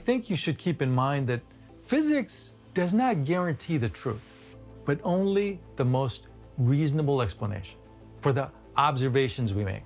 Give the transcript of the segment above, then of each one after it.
think you should keep in mind that physics does not guarantee the truth, but only the most reasonable explanation for the observations we make.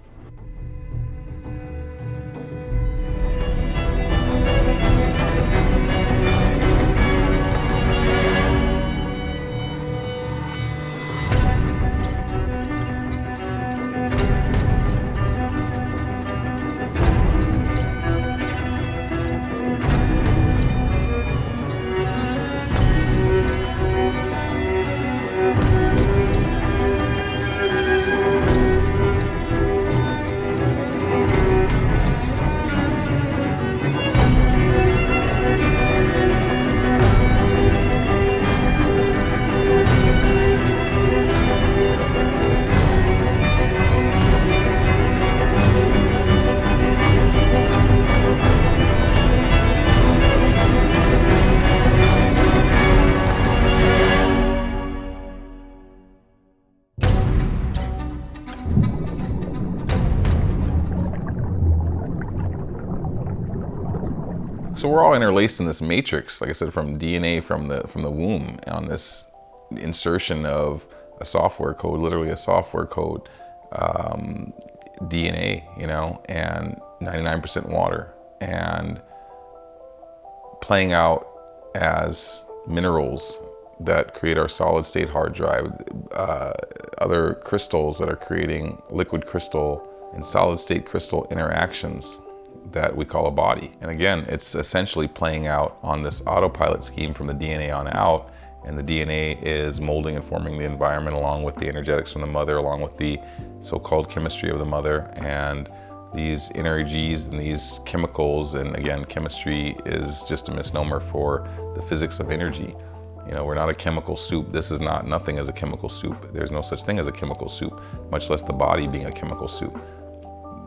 So we're all interlaced in this matrix, like I said, from DNA from the womb, on this insertion of a software code, literally a software code, DNA, you know, and 99% water, and playing out as minerals that create our solid state hard drive, other crystals that are creating liquid crystal and solid state crystal interactions that we call a body. And again, it's essentially playing out on this autopilot scheme from the DNA on out, and the DNA is molding and forming the environment along with the energetics from the mother, along with the so-called chemistry of the mother, and these energies and these chemicals. And again, chemistry is just a misnomer for the physics of energy. You know, we're not a chemical soup. This is not, nothing is a chemical soup. There's no such thing as a chemical soup, much less the body being a chemical soup.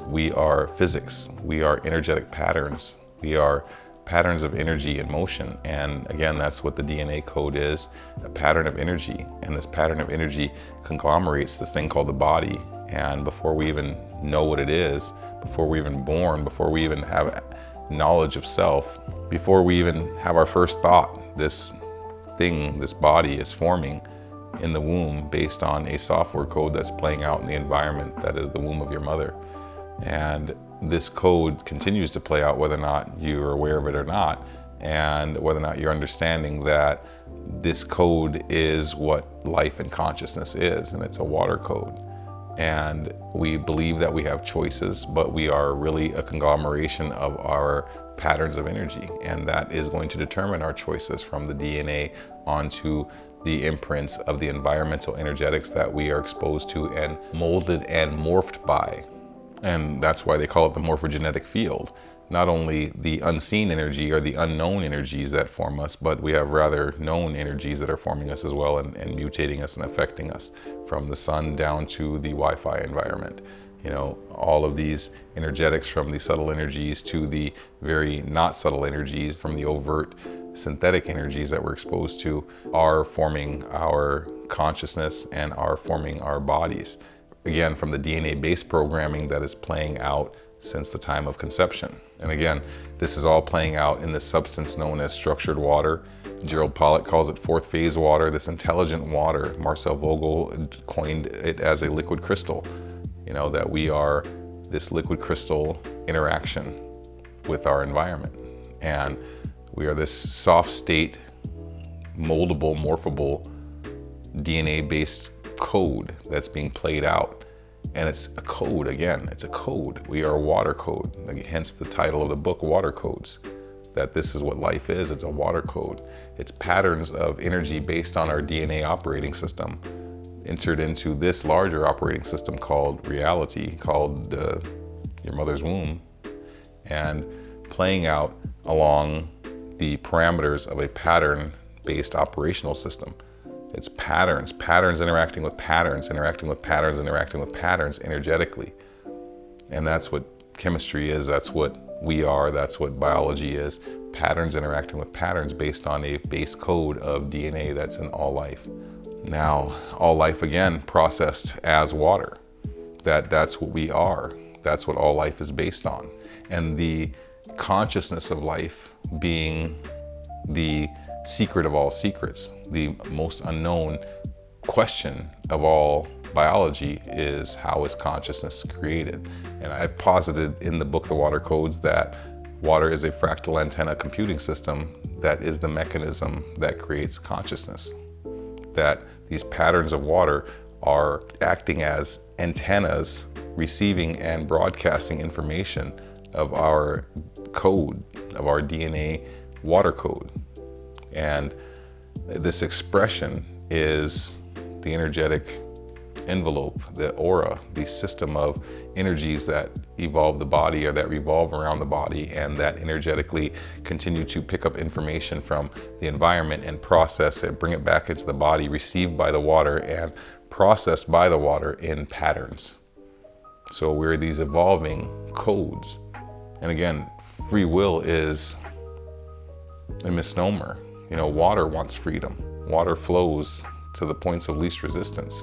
We are physics. We are energetic patterns. We are patterns of energy and motion. And again, that's what the DNA code is, a pattern of energy. And this pattern of energy conglomerates this thing called the body. And before we even know what it is, before we're even born, before we even have knowledge of self, before we even have our first thought, this thing, this body is forming in the womb based on a software code that's playing out in the environment that is the womb of your mother. And this code continues to play out whether or not you're aware of it or not, and whether or not you're understanding that this code is what life and consciousness is, and it's a water code. And we believe that we have choices, but we are really a conglomeration of our patterns of energy, and that is going to determine our choices from the DNA onto the imprints of the environmental energetics that we are exposed to and molded and morphed by. And that's why they call it the morphogenetic field. Not only the unseen energy or the unknown energies that form us, but we have rather known energies that are forming us as well, and mutating us and affecting us, from the sun down to the Wi-Fi environment. You know, all of these energetics, from the subtle energies to the very not subtle energies, from the overt synthetic energies that we're exposed to, are forming our consciousness and are forming our bodies. Again, from the DNA-based programming that is playing out since the time of conception. And again, this is all playing out in this substance known as structured water. Gerald Pollack calls it fourth phase water, this intelligent water. Marcel Vogel coined it as a liquid crystal. You know, that we are this liquid crystal interaction with our environment. And we are this soft state, moldable, morphable, DNA-based code that's being played out. And it's a code, again, it's a code. We are a water code, hence the title of the book, Water Codes, that this is what life is. It's a water code. It's patterns of energy based on our DNA operating system, entered into this larger operating system called reality, called your mother's womb, and playing out along the parameters of a pattern-based operational system. It's patterns, patterns interacting with patterns, interacting with patterns, interacting with patterns energetically. And that's what chemistry is, that's what we are, that's what biology is. Patterns interacting with patterns based on a base code of DNA that's in all life. Now, all life, again, processed as water. That's what we are. That's what all life is based on. And the consciousness of life being the secret of all secrets. The most unknown question of all biology is, how is consciousness created? And I've posited in the book, The Water Codes, that water is a fractal antenna computing system that is the mechanism that creates consciousness. That these patterns of water are acting as antennas, receiving and broadcasting information of our code, of our DNA water code. And this expression is the energetic envelope, the aura, the system of energies that evolve the body or that revolve around the body and that energetically continue to pick up information from the environment and process it, bring it back into the body, received by the water and processed by the water in patterns. So we're these evolving codes. And again, free will is a misnomer. You know, water wants freedom. Water flows to the points of least resistance,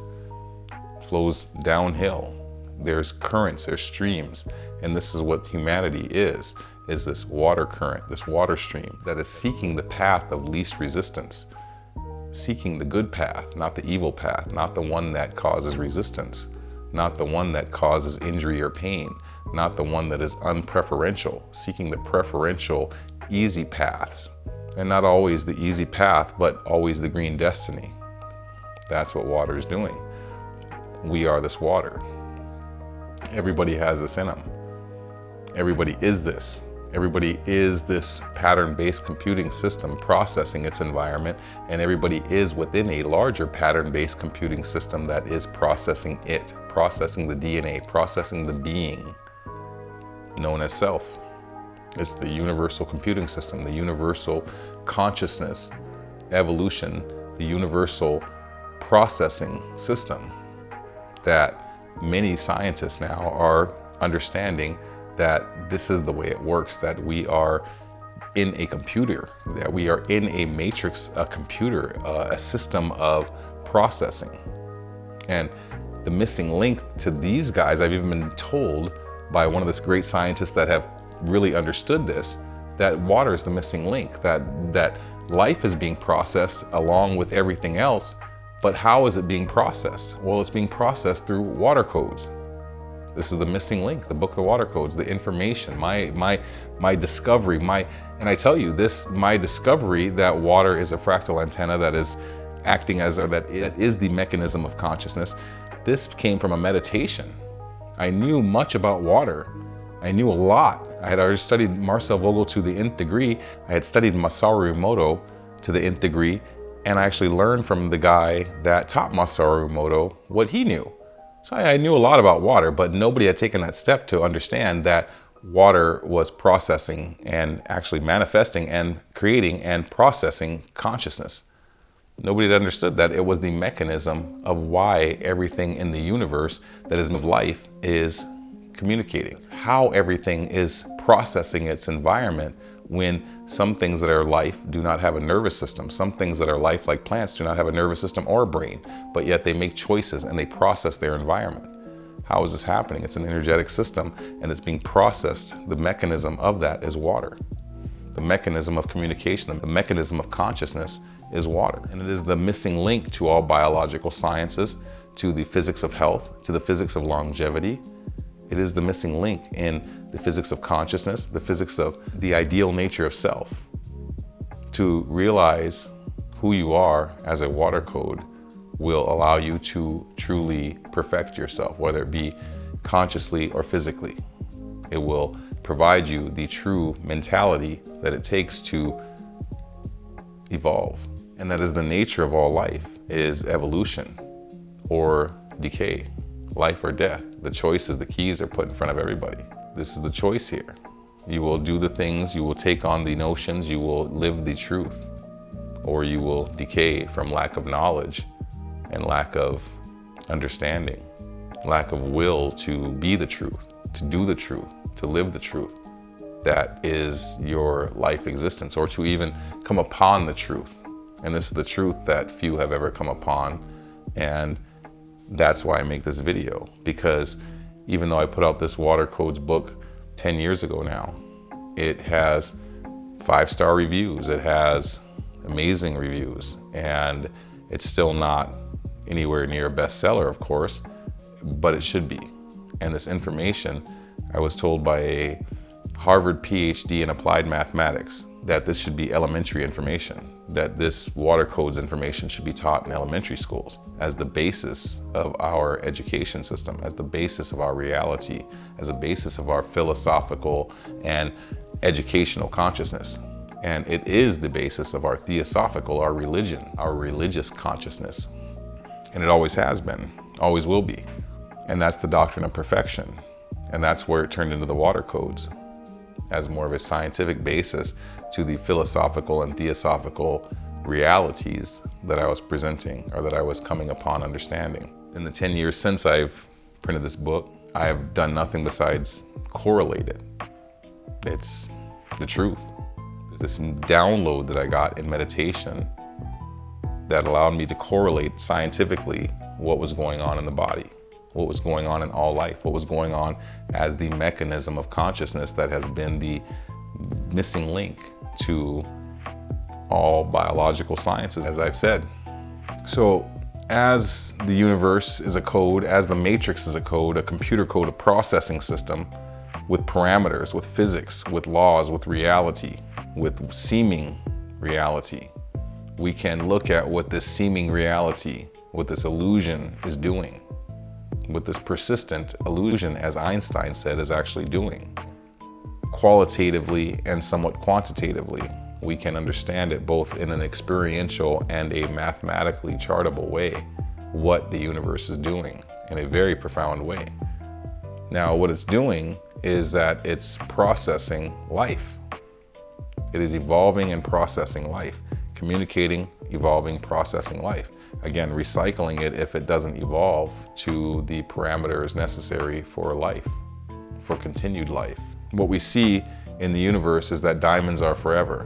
flows downhill. There's currents, there's streams, and this is what humanity is this water current, this water stream that is seeking the path of least resistance, seeking the good path, not the evil path, not the one that causes resistance, not the one that causes injury or pain, not the one that is unpreferential, seeking the preferential, easy paths. And not always the easy path, but always the green destiny. That's what water is doing. We are this water. Everybody has this in them. Everybody is this. Everybody is this pattern-based computing system processing its environment, and everybody is within a larger pattern-based computing system that is processing it, processing the DNA, processing the being known as self. It's the universal computing system, the universal consciousness, evolution, the universal processing system that many scientists now are understanding that this is the way it works, that we are in a computer, that we are in a matrix, a computer, a system of processing. And the missing link to these guys, I've even been told by one of the great scientists that have really understood this, that water is the missing link, that life is being processed along with everything else, but how is it being processed? Well, it's being processed through water codes. This is the missing link, the book, The Water Codes, the information, my discovery, and I tell you this, my discovery that water is a fractal antenna that is acting as, or that is the mechanism of consciousness. This came from a meditation. I knew much about water. I knew a lot. I had already studied Marcel Vogel to the nth degree. I had studied Masaru Emoto to the nth degree, and I actually learned from the guy that taught Masaru Emoto what he knew. So I knew a lot about water, but nobody had taken that step to understand that water was processing and actually manifesting and creating and processing consciousness. Nobody had understood that it was the mechanism of why everything in the universe that is of life is communicating, how everything is processing its environment when some things that are life do not have a nervous system. Some things that are life, like plants, do not have a nervous system or a brain, but yet they make choices and they process their environment. How is this happening? It's an energetic system and it's being processed. The mechanism of that is water. The mechanism of communication, the mechanism of consciousness is water. And it is the missing link to all biological sciences, to the physics of health, to the physics of longevity. It is the missing link in the physics of consciousness, the physics of the ideal nature of self. To realize who you are as a water code will allow you to truly perfect yourself, whether it be consciously or physically. It will provide you the true mentality that it takes to evolve. And that is the nature of all life, is evolution or decay, life or death. The choices, the keys are put in front of everybody. This is the choice here. You will do the things, you will take on the notions, you will live the truth, or you will decay from lack of knowledge and lack of understanding, lack of will to be the truth, to do the truth, to live the truth. That is your life existence, or to even come upon the truth. And this is the truth that few have ever come upon. And that's why I make this video, because even though I put out this Water Codes book 10 years ago now, It has 5-star reviews. It has amazing reviews, and it's still not anywhere near a bestseller, of course, but it should be. And this information, I was told by a Harvard PhD in applied mathematics that this should be elementary information, that this water codes information should be taught in elementary schools as the basis of our education system, as the basis of our reality, as a basis of our philosophical and educational consciousness. And it is the basis of our theosophical, our religion, our religious consciousness. And it always has been, always will be. And that's the doctrine of perfection. And that's where it turned into the water codes, as more of a scientific basis to the philosophical and theosophical realities that I was presenting, or that I was coming upon understanding. In the 10 years since I've printed this book, I have done nothing besides correlate it. It's the truth. This download that I got in meditation that allowed me to correlate scientifically what was going on in the body, what was going on in all life, what was going on as the mechanism of consciousness that has been the missing link to all biological sciences, as I've said. So as the universe is a code, as the matrix is a code, a computer code, a processing system with parameters, with physics, with laws, with reality, with seeming reality, we can look at what this seeming reality, what this illusion is doing, what this persistent illusion, as Einstein said, is actually doing. Qualitatively and somewhat quantitatively, we can understand it both in an experiential and a mathematically chartable way, what the universe is doing in a very profound way. Now, what it's doing is that it's processing life. It is evolving and processing life, communicating, evolving, processing life. Again, recycling it if it doesn't evolve to the parameters necessary for life, for continued life. What we see in the universe is that diamonds are forever.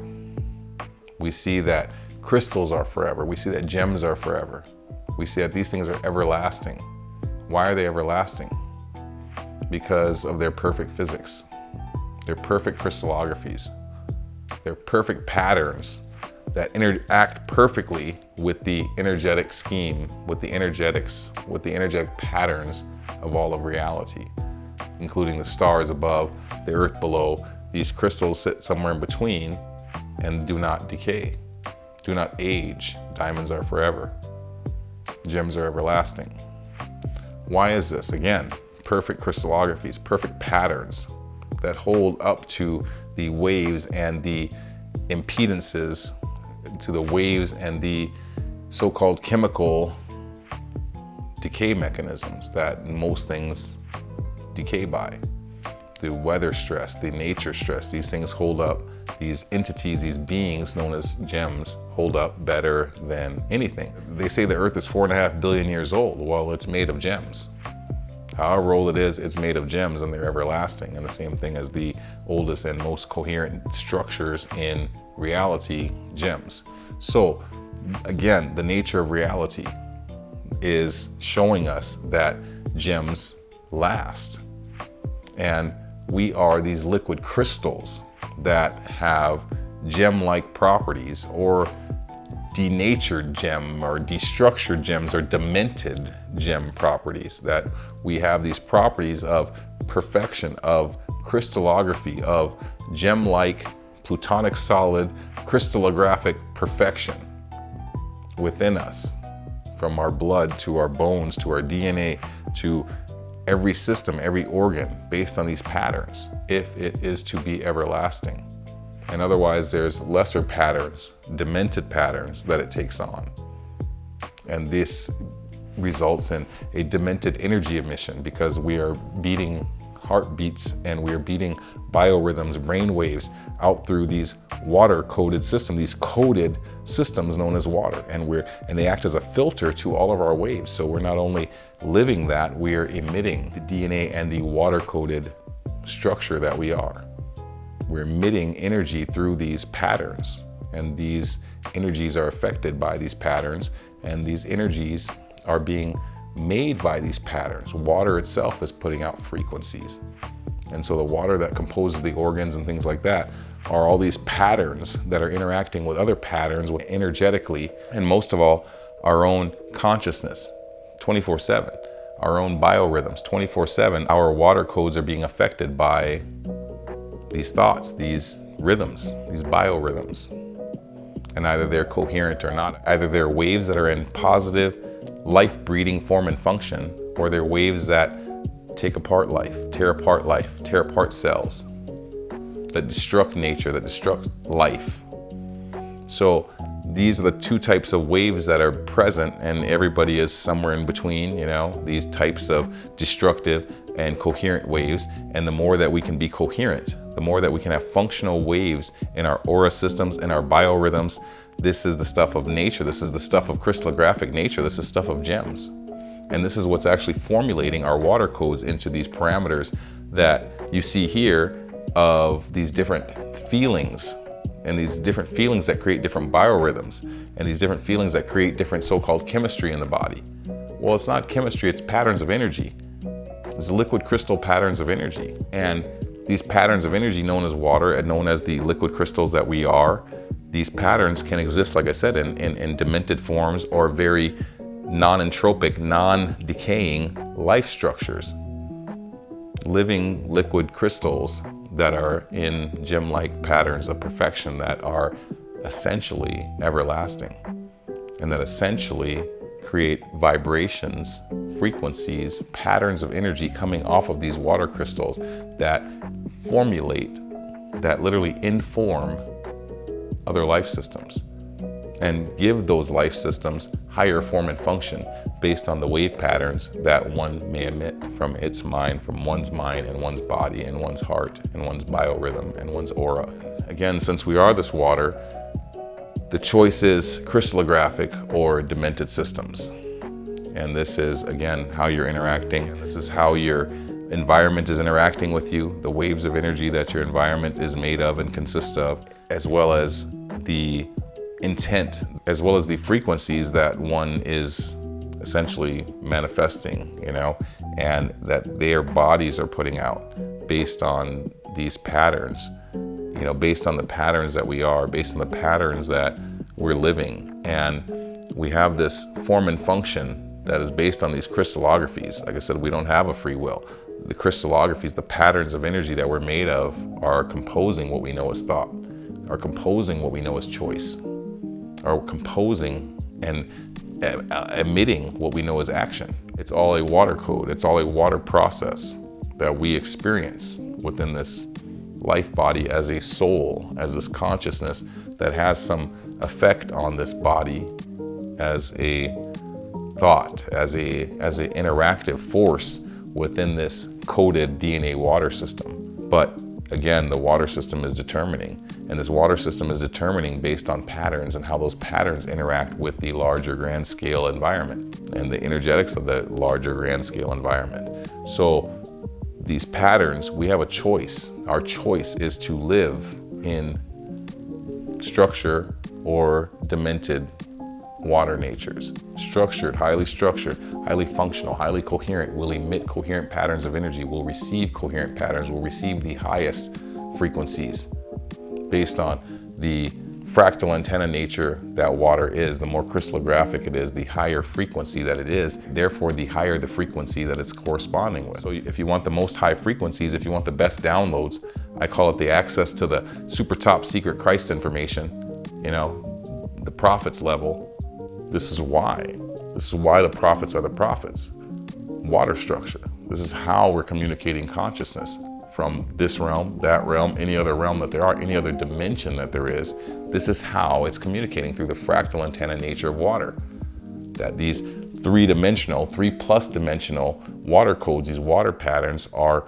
We see that crystals are forever. We see that gems are forever. We see that these things are everlasting. Why are they everlasting? Because of their perfect physics, their perfect crystallographies, their perfect patterns that interact perfectly with the energetic scheme, with the energetic patterns of all of reality, including the stars above, the earth below. These crystals sit somewhere in between and do not decay, do not age. Diamonds are forever. Gems are everlasting. Why is this? Again, perfect crystallographies, perfect patterns that hold up to the waves and the impedances, to the waves and the so-called chemical decay mechanisms that most things decay by. The weather stress, the nature stress, these things hold up. These entities, these beings known as gems, hold up better than anything. They say the earth is 4.5 billion years old. Well, it's made of gems. However old it is, it's made of gems, and they're everlasting. And the same thing as the oldest and most coherent structures in reality, gems. So again, the nature of reality is showing us that gems last. And we are these liquid crystals that have gem-like properties, or denatured gem or destructured gems or demented gem properties, that we have these properties of perfection, of crystallography, of gem-like plutonic solid crystallographic perfection within us, from our blood to our bones to our DNA to every system, every organ, based on these patterns, if it is to be everlasting. And otherwise, there's lesser patterns, demented patterns that it takes on. And this results in a demented energy emission, because we are beating heartbeats and we are beating biorhythms, brain waves out through these water-coded systems, these coded systems known as water. And they act as a filter to all of our waves. So we're not only living that, we are emitting the DNA and the water-coded structure that we are. We're emitting energy through these patterns, and these energies are affected by these patterns, and these energies are being made by these patterns. Water itself is putting out frequencies, And so the water that composes the organs and things like that are all these patterns that are interacting with other patterns energetically, and most of all, our own consciousness 24/7, our own biorhythms 24/7. Our water codes are being affected by these thoughts, these rhythms, these biorhythms. And either they're coherent or not. Either they're waves that are in positive, life-breeding form and function, or they're waves that take apart life, tear apart cells, that destruct nature, that destruct life. So these are the two types of waves that are present, and everybody is somewhere in between, you know, these types of destructive and coherent waves. And the more that we can be coherent, the more that we can have functional waves in our aura systems and our biorhythms. This is the stuff of nature. This is the stuff of crystallographic nature. This is stuff of gems. And this is what's actually formulating our water codes into these parameters that you see here, of these different feelings, and these different feelings that create different biorhythms, and these different feelings that create different so-called chemistry in the body. Well, it's not chemistry, it's patterns of energy. It's liquid crystal patterns of energy. And these patterns of energy, known as water and known as the liquid crystals that we are, these patterns can exist, like I said, in demented forms or very non-entropic, non-decaying life structures. Living liquid crystals that are in gem-like patterns of perfection that are essentially everlasting, and that essentially create vibrations, frequencies, patterns of energy coming off of these water crystals that formulate, that literally inform other life systems and give those life systems higher form and function based on the wave patterns that one may emit from its mind, from one's mind and one's body and one's heart and one's biorhythm and one's aura. Again, since we are this water, the choice is crystallographic or demented systems. And this is, again, how you're interacting. And this is how your environment is interacting with you, the waves of energy that your environment is made of and consists of, as well as the intent, as well as the frequencies that one is essentially manifesting, you know, and that their bodies are putting out based on these patterns, you know, based on the patterns that we are, based on the patterns that we're living. And we have this form and function that is based on these crystallographies. Like I said, we don't have a free will. The crystallographies, the patterns of energy that we're made of, are composing what we know as thought, are composing what we know as choice, are composing and emitting what we know as action. It's all a water code. It's all a water process that we experience within this life body as a soul, as this consciousness that has some effect on this body as a thought, as a interactive force within this coded DNA water system. But again, the water system is determining, and this water system is determining based on patterns and how those patterns interact with the larger grand scale environment and the energetics of the larger grand scale environment. So these patterns, we have a choice. Our choice is to live in structure or demented water natures. Structured, highly functional, highly coherent, will emit coherent patterns of energy, will receive coherent patterns, will receive the highest frequencies based on the fractal antenna nature that water is. The more crystallographic it is, the higher frequency that it is, therefore the higher the frequency that it's corresponding with. So if you want the most high frequencies, if you want the best downloads, I call it the access to the super top secret Christ information, you know, the prophets level. This is why the prophets are the prophets. Water structure. This is how we're communicating consciousness from this realm, that realm, any other realm that there are, any other dimension that there is. This is how it's communicating through the fractal antenna nature of water. That these 3+ dimensional water codes, these water patterns, are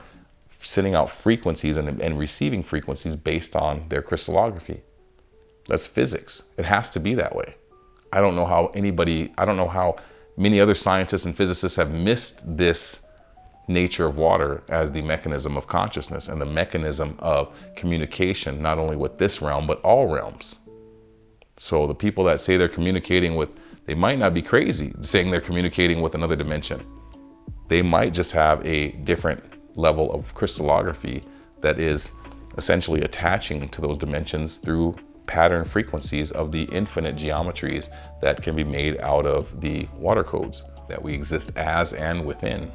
sending out frequencies and receiving frequencies based on their crystallography. That's physics. It has to be that way. I don't know how many other scientists and physicists have missed this nature of water as the mechanism of consciousness and the mechanism of communication, not only with this realm, but all realms. So the people that say they're communicating with, they might not be crazy saying they're communicating with another dimension. They might just have a different level of crystallography that is essentially attaching to those dimensions through pattern frequencies of the infinite geometries that can be made out of the water codes that we exist as and within.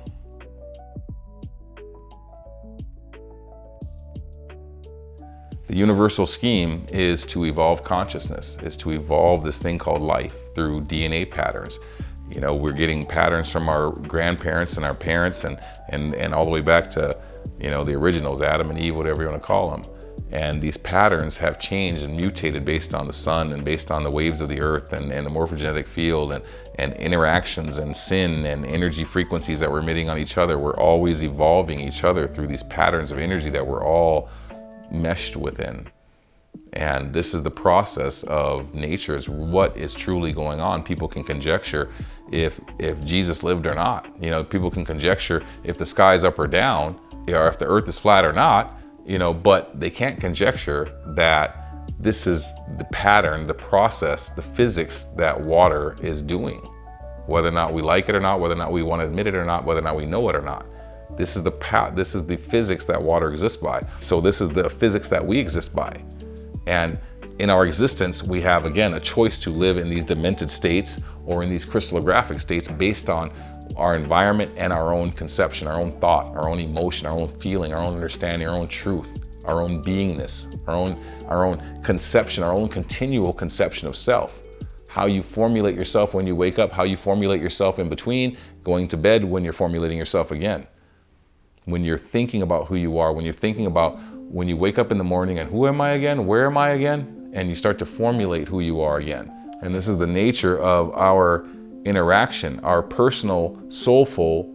The universal scheme is to evolve consciousness, is to evolve this thing called life through DNA patterns. You know, we're getting patterns from our grandparents and our parents and all the way back to, you know, the originals, Adam and Eve, whatever you want to call them. And these patterns have changed and mutated based on the sun and based on the waves of the earth and the morphogenetic field and interactions and sin and energy frequencies that we're emitting on each other. We're always evolving each other through these patterns of energy that we're all meshed within. And this is the process of nature, is what is truly going on. People can conjecture if Jesus lived or not. You know, people can conjecture if the sky's up or down, or if the earth is flat or not, you know, but they can't conjecture that this is the pattern, the process, the physics that water is doing. Whether or not we like it or not, whether or not we want to admit it or not, whether or not we know it or not. This is the physics that water exists by. So this is the physics that we exist by. And in our existence, we have, again, a choice to live in these demented states or in these crystallographic states based on our environment and our own conception, our own thought, our own emotion, our own feeling, our own understanding, our own truth, our own beingness, our own conception, our own continual conception of self. How you formulate yourself when you wake up, how you formulate yourself in between, going to bed, when you're formulating yourself again. When you're thinking about who you are, when you're thinking about when you wake up in the morning and who am I again, where am I again, and you start to formulate who you are again. And this is the nature of our interaction, our personal, soulful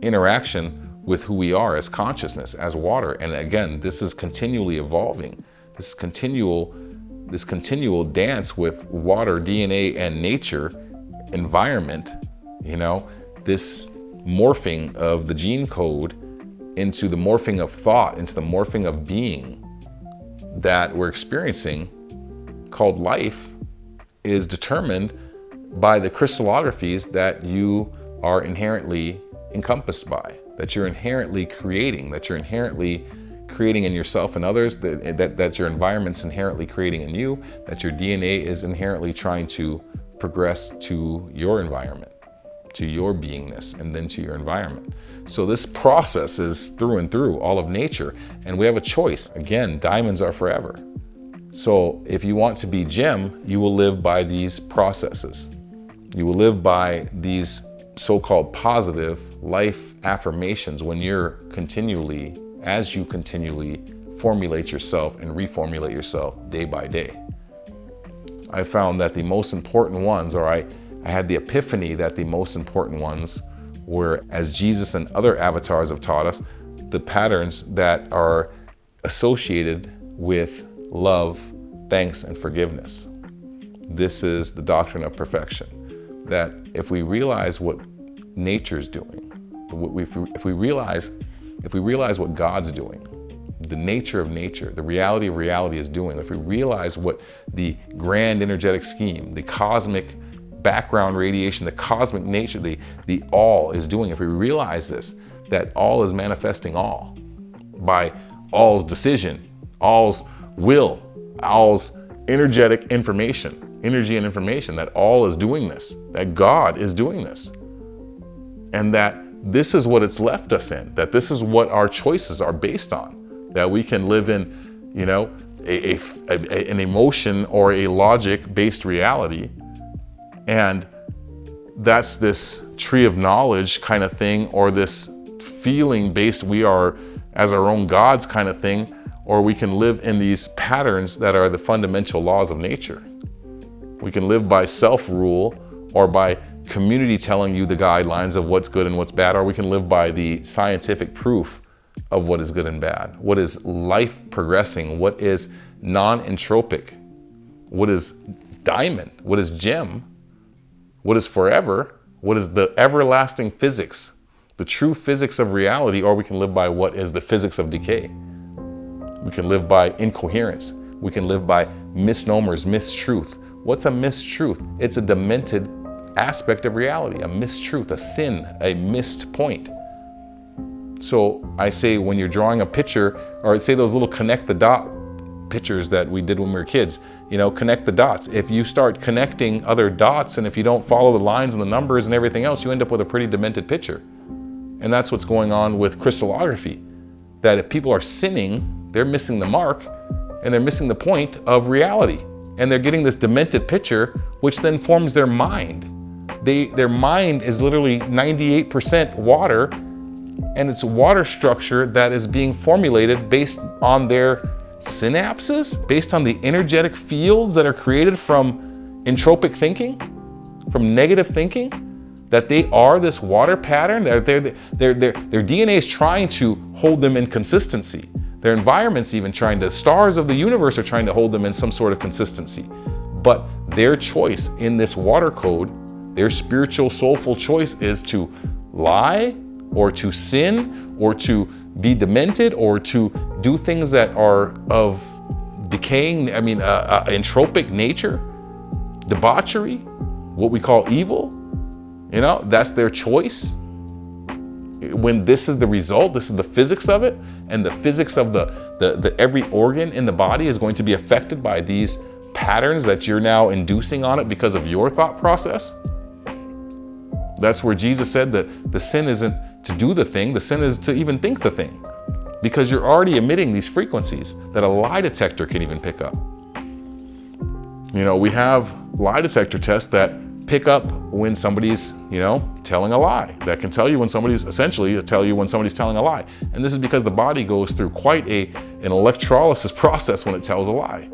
interaction with who we are as consciousness, as water. And again, this is continually evolving. This continual dance with water, DNA, and nature, environment, you know, this morphing of the gene code into the morphing of thought, into the morphing of being that we're experiencing, called life, is determined by the crystallographies that you are inherently encompassed by, that you're inherently creating, in yourself and others, that your environment's inherently creating in you, that your DNA is inherently trying to progress to your environment, to your beingness, and then to your environment. So this process is through and through all of nature, and we have a choice. Again, diamonds are forever. So if you want to be gem, you will live by these processes. You will live by these so-called positive life affirmations when as you continually formulate yourself and reformulate yourself day by day. I found that the most important ones, or I had the epiphany that the most important ones were, as Jesus and other avatars have taught us, the patterns that are associated with love, thanks, and forgiveness. This is the doctrine of perfection. That if we realize what nature's doing, if we realize what God's doing, the nature of nature, the reality of reality is doing, if we realize what the grand energetic scheme, the cosmic background radiation, the cosmic nature, the all is doing, if we realize this, that all is manifesting all by all's decision, all's will, all's energetic information, energy and information, that all is doing this, that God is doing this, and that this is what it's left us in, that this is what our choices are based on, that we can live in, you know, an emotion or a logic-based reality. And that's this tree of knowledge kind of thing, or this feeling based, we are as our own gods kind of thing, or we can live in these patterns that are the fundamental laws of nature. We can live by self-rule, or by community telling you the guidelines of what's good and what's bad, or we can live by the scientific proof of what is good and bad, what is life progressing, what is non-entropic, what is diamond, what is gem, what is forever, what is the everlasting physics, the true physics of reality, or we can live by what is the physics of decay. We can live by incoherence. We can live by misnomers, mistruth. What's a mistruth? It's a demented aspect of reality, a mistruth, a sin, a missed point. So I say when you're drawing a picture, or say those little connect the dot pictures that we did when we were kids, connect the dots. If you start connecting other dots, and if you don't follow the lines and the numbers and everything else, you end up with a pretty demented picture. And that's what's going on with crystallography. That if people are sinning, they're missing the mark, and they're missing the point of reality. And they're getting this demented picture, which then forms their mind. Their mind is literally 98% water, and it's water structure that is being formulated based on their synapses, based on the energetic fields that are created from entropic thinking, from negative thinking, that they are this water pattern. Their DNA is trying to hold them in consistency. Their environment's even stars of the universe are trying to hold them in some sort of consistency. But their choice in this water code, their spiritual, soulful choice, is to lie, or to sin, or to be demented, or to do things that are of decaying, entropic nature, debauchery, what we call evil. That's their choice. When this is the result, this is the physics of it, and the physics of the every organ in the body is going to be affected by these patterns that you're now inducing on it because of your thought process. That's where Jesus said that the sin isn't to do the thing, the sin is to even think the thing, because you're already emitting these frequencies that a lie detector can even pick up. We have lie detector tests that pick up when somebody's, telling a lie. That can tell you when somebody's telling a lie. And this is because the body goes through quite an electrolysis process when it tells a lie.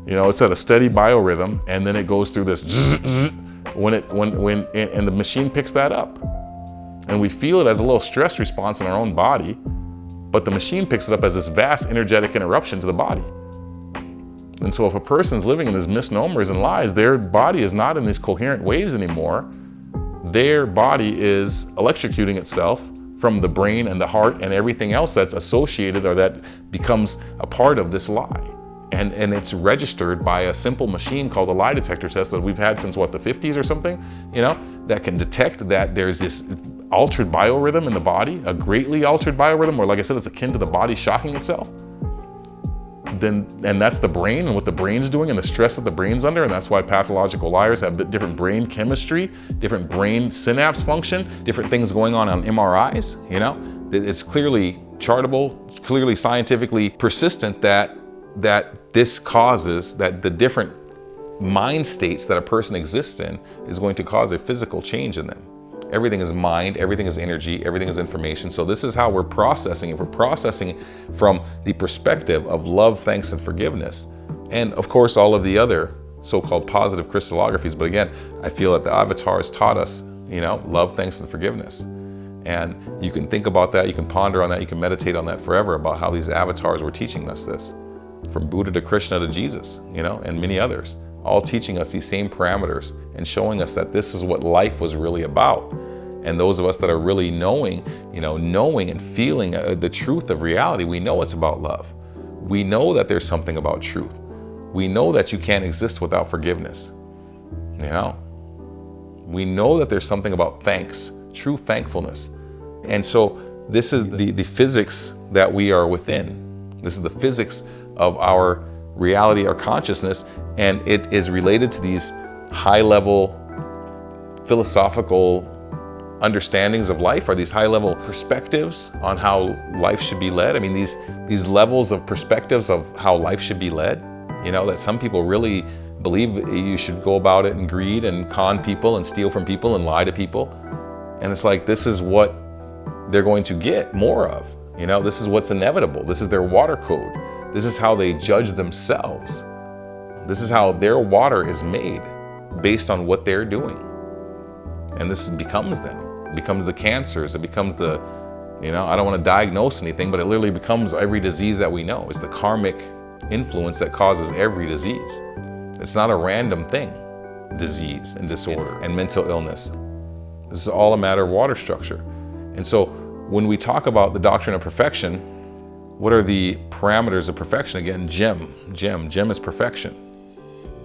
It's at a steady biorhythm, and then it goes through this zzz, and the machine picks that up. And we feel it as a little stress response in our own body, but the machine picks it up as this vast energetic interruption to the body. And so if a person's living in these misnomers and lies, their body is not in these coherent waves anymore. Their body is electrocuting itself from the brain and the heart and everything else that's associated or that becomes a part of this lie. And it's registered by a simple machine called a lie detector test that we've had since the 50s or something, that can detect that there's this altered biorhythm in the body, a greatly altered biorhythm, or like I said, it's akin to the body shocking itself. And that's the brain and what the brain's doing and the stress that the brain's under. And that's why pathological liars have different brain chemistry, different brain synapse function, different things going on MRIs. It's clearly chartable, clearly scientifically persistent that this causes that the different mind states that a person exists in is going to cause a physical change in them. Everything is mind, everything is energy, everything is information. So this is how we're processing it. We're processing from the perspective of love, thanks, and forgiveness. And of course, all of the other so-called positive crystallographies. But again, I feel that the avatars taught us, love, thanks, and forgiveness. And you can think about that, you can ponder on that, you can meditate on that forever about how these avatars were teaching us this. From Buddha to Krishna to Jesus, and many others, all teaching us these same parameters and showing us that this is what life was really about. And those of us that are really knowing and feeling the truth of reality, we know it's about love. We know that there's something about truth. We know that you can't exist without forgiveness. We know that there's something about thanks, true thankfulness. And so this is the physics that we are within. This is the physics of our reality, our consciousness, and it is related to these high-level philosophical understandings of life, or these high-level perspectives on how life should be led. These levels of perspectives of how life should be led, that some people really believe you should go about it and greed and con people and steal from people and lie to people. And it's like, this is what they're going to get more of. This is what's inevitable. This is their water code. This is how they judge themselves. This is how their water is made based on what they're doing. And this becomes them. It becomes the cancers. It becomes the, I don't want to diagnose anything, but it literally becomes every disease that we know. It's the karmic influence that causes every disease. It's not a random thing, disease and disorder and mental illness. This is all a matter of water structure. And so when we talk about the doctrine of perfection, what are the parameters of perfection? Again, gem is perfection.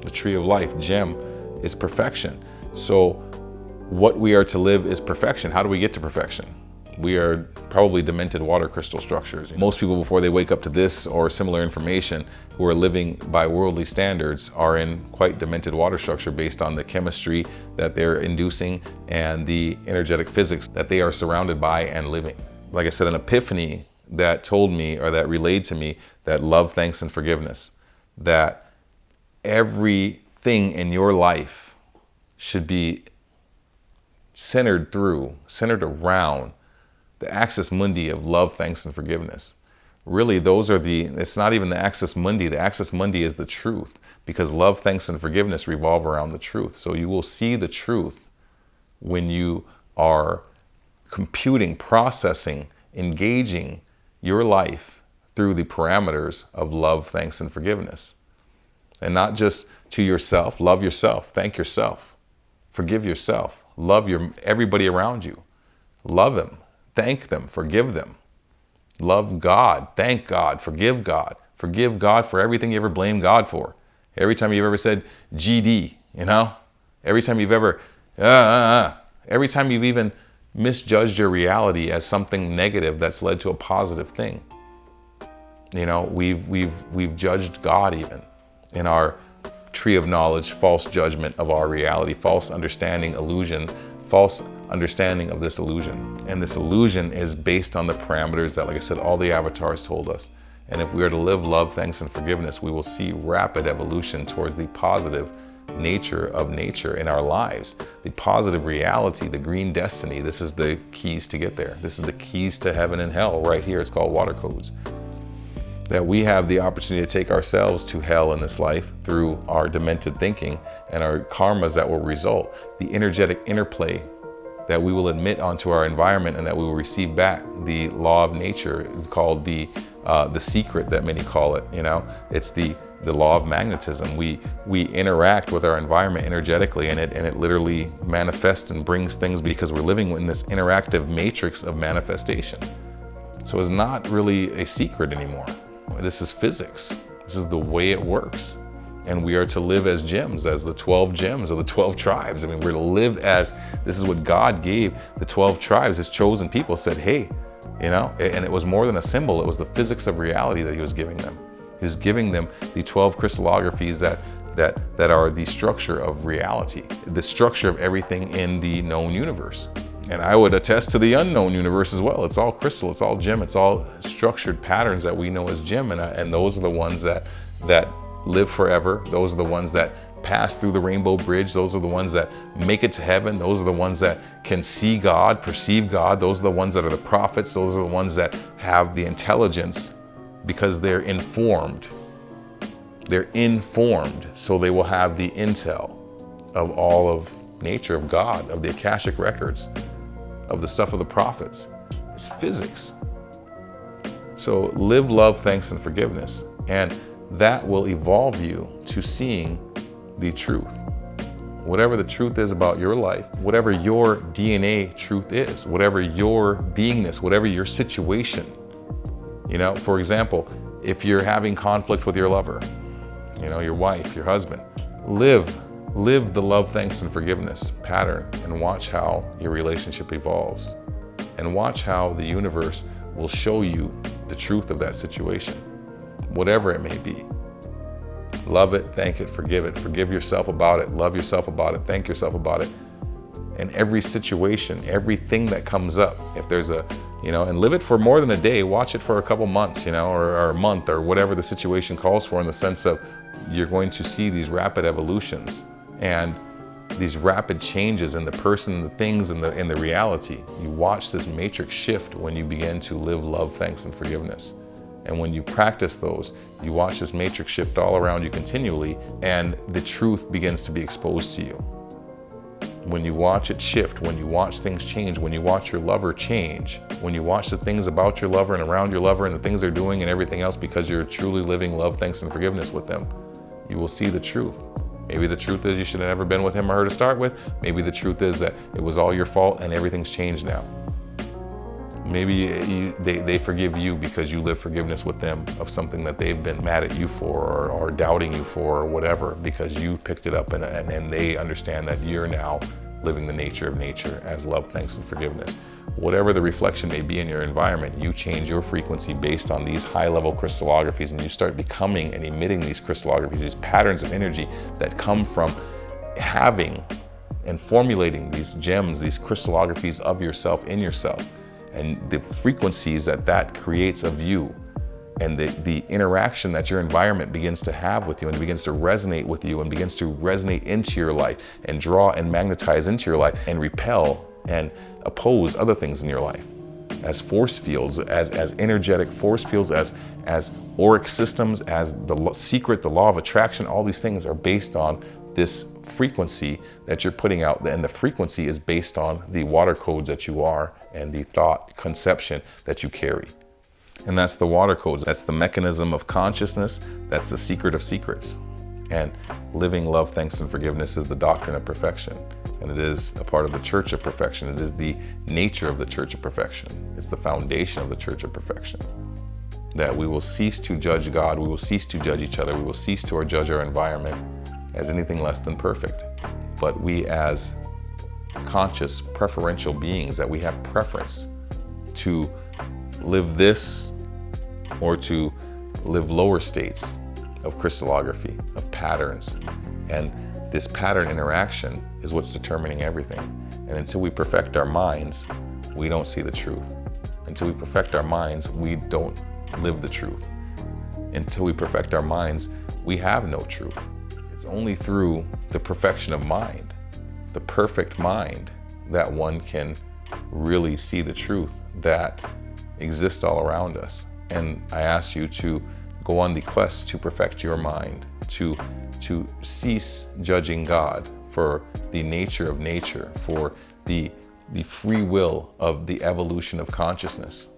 The tree of life, gem, is perfection. So what we are to live is perfection. How do we get to perfection? We are probably demented water crystal structures. Most people, before they wake up to this or similar information, who are living by worldly standards, are in quite demented water structure based on the chemistry that they're inducing and the energetic physics that they are surrounded by and living. Like I said, an epiphany that told me, or that relayed to me, that love, thanks, and forgiveness, that everything in your life should be centered around the axis mundi of love, thanks, and forgiveness. Really, it's not even the axis mundi. The axis mundi is the truth, because love, thanks, and forgiveness revolve around the truth. So you will see the truth when you are computing, processing, engaging your life through the parameters of love, thanks, and forgiveness. And not just to yourself. Love yourself, thank yourself, forgive yourself, love everybody around you. Love them, thank them, forgive them. Love God, thank God, forgive God. Forgive God for everything you ever blamed God for. Every time you've ever said GD, every time you've ever, every time you've even misjudged your reality as something negative that's led to a positive thing. We've judged God even in our tree of knowledge, false judgment of our reality, false understanding, illusion, false understanding of this illusion. And this illusion is based on the parameters that, like I said, all the avatars told us. And if we are to live love, thanks, and forgiveness, we will see rapid evolution towards the positive nature of nature in our lives, the positive reality, the green destiny. This is the keys to get there. This is the keys to heaven and hell right here. It's called water codes. That we have the opportunity to take ourselves to hell in this life through our demented thinking and our karmas that will result, the energetic interplay that we will admit onto our environment and that we will receive back, the law of nature called the secret that many call it. It's the law of magnetism. We interact with our environment energetically, and it literally manifests and brings things because we're living in this interactive matrix of manifestation. So it's not really a secret anymore. This is physics. This is the way it works. And we are to live as gems, as the 12 gems of the 12 tribes. We're to live as, this is what God gave the 12 tribes, his chosen people, said, hey, and it was more than a symbol. It was the physics of reality that he was giving them. He was giving them the 12 crystallographies that are the structure of reality, the structure of everything in the known universe. And I would attest to the unknown universe as well. It's all crystal, it's all gem, it's all structured patterns that we know as gem. And those are the ones that live forever. Those are the ones that pass through the rainbow bridge. Those are the ones that make it to heaven. Those are the ones that can see God, perceive God. Those are the ones that are the prophets. Those are the ones that have the intelligence because they're informed. They're informed, so they will have the intel of all of nature, of God, of the Akashic records, of the stuff of the prophets. It's physics. So live love, thanks, and forgiveness. And that will evolve you to seeing the truth. Whatever the truth is about your life, whatever your DNA truth is, whatever your beingness, whatever your situation. For example, if you're having conflict with your lover, your wife, your husband, live the love, thanks, and forgiveness pattern and watch how your relationship evolves. And watch how the universe will show you the truth of that situation, whatever it may be. Love it, thank it, forgive it. Forgive yourself about it, love yourself about it, thank yourself about it. And every situation, everything that comes up, if there's and live it for more than a day, watch it for a couple months, or a month, or whatever the situation calls for, in the sense of you're going to see these rapid evolutions and these rapid changes in the person, the things, and the reality. You watch this matrix shift when you begin to live love, thanks, and forgiveness. And when you practice those, you watch this matrix shift all around you continually, and the truth begins to be exposed to you. When you watch it shift, when you watch things change, when you watch your lover change, when you watch the things about your lover and around your lover and the things they're doing and everything else, because you're truly living love, thanks, and forgiveness with them, you will see the truth. Maybe the truth is you should have never been with him or her to start with. Maybe the truth is that it was all your fault and everything's changed now. Maybe they forgive you because you live forgiveness with them of something that they've been mad at you for or doubting you for or whatever, because you picked it up and they understand that you're now living the nature of nature as love, thanks, and forgiveness. whatever the reflection may be in your environment, you change your frequency based on these high-level crystallographies, and you start becoming and emitting these crystallographies, these patterns of energy that come from having and formulating these gems, these crystallographies of yourself in yourself, and the frequencies that that creates of you, and the interaction that your environment begins to have with you and begins to resonate with you and begins to resonate into your life and draw and magnetize into your life and repel and oppose other things in your life as force fields, as energetic force fields, as auric systems, as the secret, the law of attraction. All these things are based on this frequency that you're putting out, and the frequency is based on the water codes that you are and the thought conception that you carry. And that's the water codes. That's the mechanism of consciousness. That's the secret of secrets. And living love, thanks, and forgiveness is the doctrine of perfection. And it is a part of the Church of Perfection. It is the nature of the Church of Perfection. It's the foundation of the Church of Perfection. That we will cease to judge God. We will cease to judge each other. We will cease to judge our environment as anything less than perfect. But we, as conscious, preferential beings, that we have preference to live this or to live lower states of crystallography, of patterns. And this pattern interaction is what's determining everything. And until we perfect our minds, we don't see the truth. Until we perfect our minds, we don't live the truth. Until we perfect our minds, we have no truth. It's only through the perfection of mind, the perfect mind, that one can really see the truth that exists all around us. And I ask you to go on the quest to perfect your mind, to cease judging God for the nature of nature, for the free will of the evolution of consciousness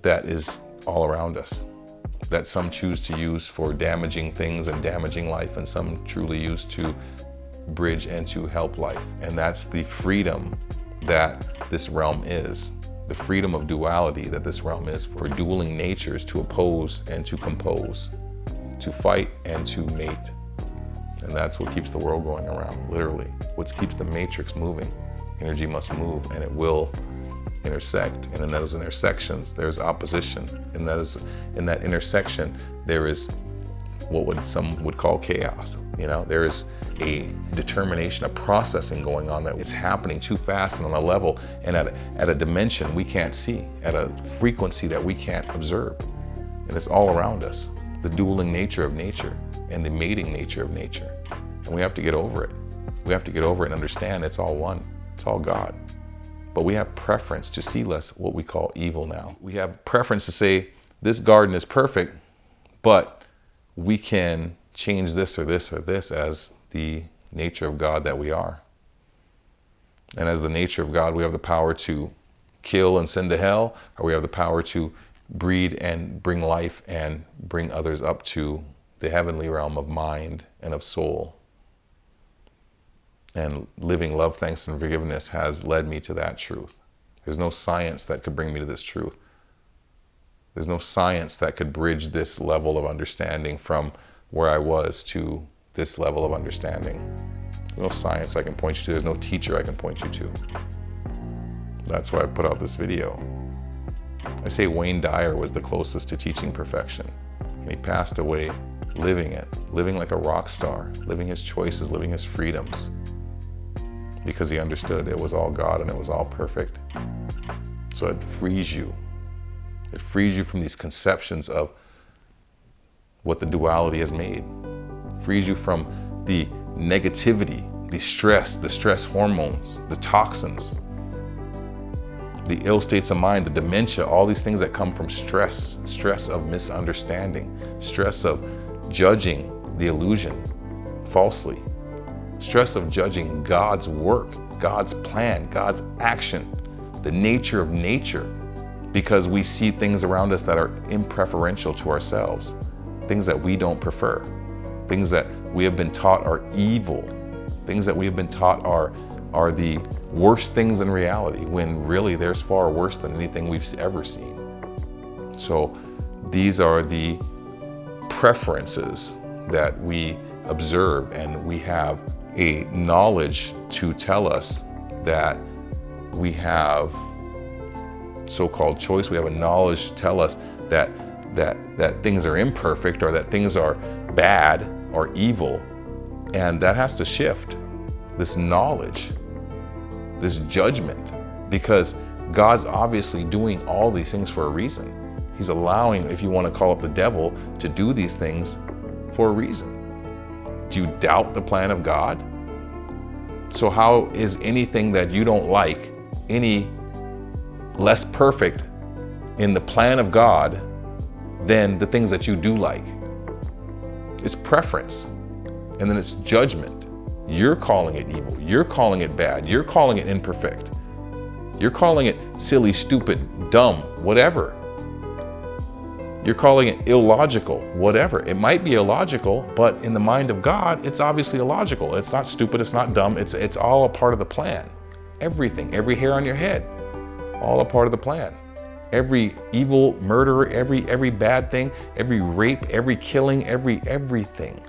that is all around us, that some choose to use for damaging things and damaging life, and some truly use to bridge and to help life. And that's the freedom that this realm is. The freedom of duality that this realm is, for dueling natures to oppose and to compose, to fight and to mate. And that's what keeps the world going around, literally. What keeps the matrix moving. Energy must move, and it will intersect. And in those intersections, there's opposition. And in that intersection, there is what some would call chaos. There is a determination, a processing going on that is happening too fast and on a level and at a dimension we can't see, at a frequency that we can't observe. And it's all around us, the dueling nature of nature and the mating nature of nature. And we have to get over it. We have to get over it and understand it's all one, it's all God. But we have preference to see less what we call evil now. We have preference to say this garden is perfect, but we can change this or this or this as the nature of God that we are. And as the nature of God, we have the power to kill and send to hell, or we have the power to breed and bring life and bring others up to the heavenly realm of mind and of soul. And living love, thanks, and forgiveness has led me to that truth. There's no science that could bring me to this truth. There's no science that could bridge this level of understanding from where I was to this level of understanding. There's no science I can point you to. There's no teacher I can point you to. That's why I put out this video. I say Wayne Dyer was the closest to teaching perfection. And he passed away living it, living like a rock star, living his choices, living his freedoms. Because he understood it was all God and it was all perfect. So it frees you. It frees you from these conceptions of what the duality has made. It frees you from the negativity, the stress hormones, the toxins, the ill states of mind, the dementia, all these things that come from stress of misunderstanding, stress of judging the illusion falsely, stress of judging God's work, God's plan, God's action, the nature of nature, because we see things around us that are impreferential to ourselves, things that we don't prefer, things that we have been taught are evil, things that we have been taught are the worst things in reality, when really there's far worse than anything we've ever seen. So these are the preferences that we observe, and we have a knowledge to tell us that we have so-called choice. We have a knowledge to tell us that things are imperfect, or that things are bad or evil. And that has to shift, this knowledge, this judgment, because God's obviously doing all these things for a reason. He's allowing, if you want to call it the devil, to do these things for a reason. Do you doubt the plan of God? So how is anything that you don't like any less perfect in the plan of God than the things that you do like? It's preference. And then it's judgment. You're calling it evil. You're calling it bad. You're calling it imperfect. You're calling it silly, stupid, dumb, whatever. You're calling it illogical, whatever. It might be illogical, but in the mind of God, it's obviously illogical. It's not stupid, it's not dumb, it's all a part of the plan. Everything, every hair on your head, all a part of the plan. Every evil murder, every bad thing, every rape, every killing, everything.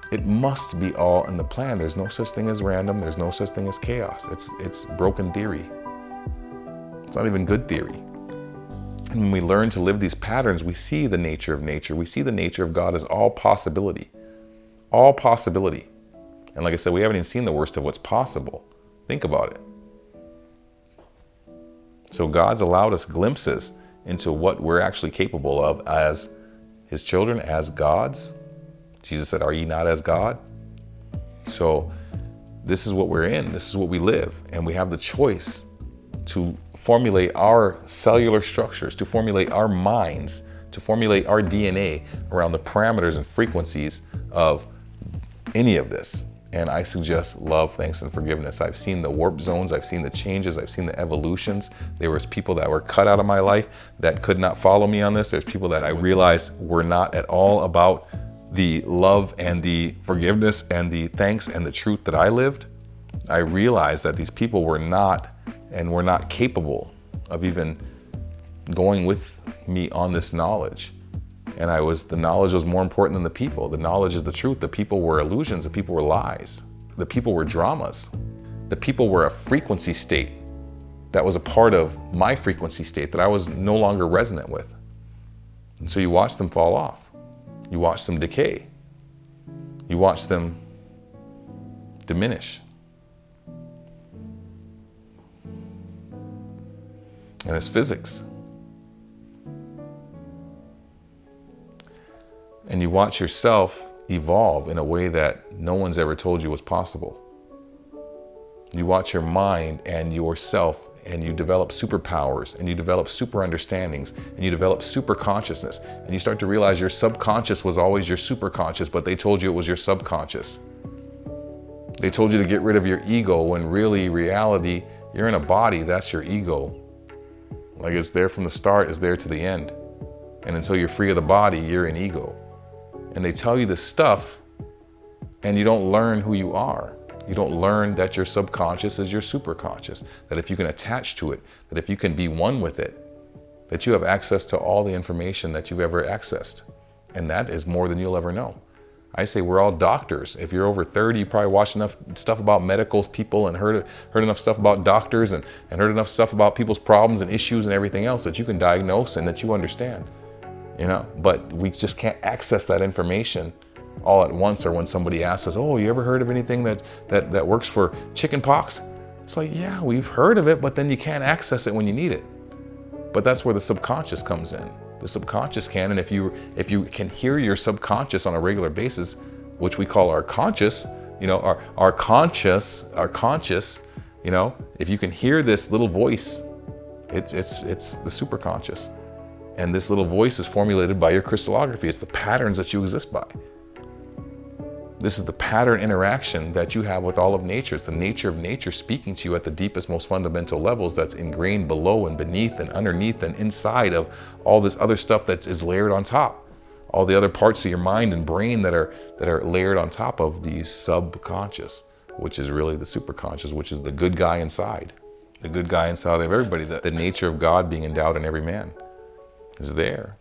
It must be all in the plan. There's no such thing as random. There's no such thing as chaos. It's broken theory. It's not even good theory. And when we learn to live these patterns, we see the nature of nature. We see the nature of God as all possibility. All possibility. And like I said, we haven't even seen the worst of what's possible. Think about it. So God's allowed us glimpses into what we're actually capable of as His children, as gods. Jesus said, "Are ye not as God?" So this is what we're in. This is what we live. And we have the choice to formulate our cellular structures, to formulate our minds, to formulate our DNA around the parameters and frequencies of any of this. And I suggest love, thanks, and forgiveness. I've seen the warp zones. I've seen the changes. I've seen the evolutions. There was people that were cut out of my life that could not follow me on this. There's people that I realized were not at all about the love and the forgiveness and the thanks and the truth that I lived. I realized that these people were not capable of even going with me on this knowledge. And the knowledge was more important than the people. The knowledge is the truth. The people were illusions. The people were lies. The people were dramas. The people were a frequency state that was a part of my frequency state that I was no longer resonant with. And so you watch them fall off. You watch them decay. You watch them diminish. And it's physics. And you watch yourself evolve in a way that no one's ever told you was possible. You watch your mind and yourself, and you develop superpowers, and you develop super understandings, and you develop super consciousness, and you start to realize your subconscious was always your superconscious, but they told you it was your subconscious. They told you to get rid of your ego, when really, reality, you're in a body, that's your ego. Like, it's there from the start, it's there to the end. And until you're free of the body, you're an ego. And they tell you this stuff, and you don't learn who you are. You don't learn that your subconscious is your superconscious, that if you can attach to it, that if you can be one with it, that you have access to all the information that you've ever accessed. And that is more than you'll ever know. I say we're all doctors. If you're over 30, you probably watched enough stuff about medical people and heard enough stuff about doctors and heard enough stuff about people's problems and issues and everything else that you can diagnose and that you understand. But we just can't access that information all at once, or when somebody asks us, "Oh, you ever heard of anything that works for chicken pox?" It's like, yeah, we've heard of it, but then you can't access it when you need it. But that's where the subconscious comes in. The subconscious can, and if you can hear your subconscious on a regular basis, which we call our conscious, our conscious, if you can hear this little voice, it's the superconscious. And this little voice is formulated by your crystallography. It's the patterns that you exist by. This is the pattern interaction that you have with all of nature. It's the nature of nature speaking to you at the deepest, most fundamental levels that's ingrained below and beneath and underneath and inside of all this other stuff that is layered on top. All the other parts of your mind and brain that are layered on top of the subconscious, which is really the superconscious, which is the good guy inside. The good guy inside of everybody. The nature of God being endowed in every man is there.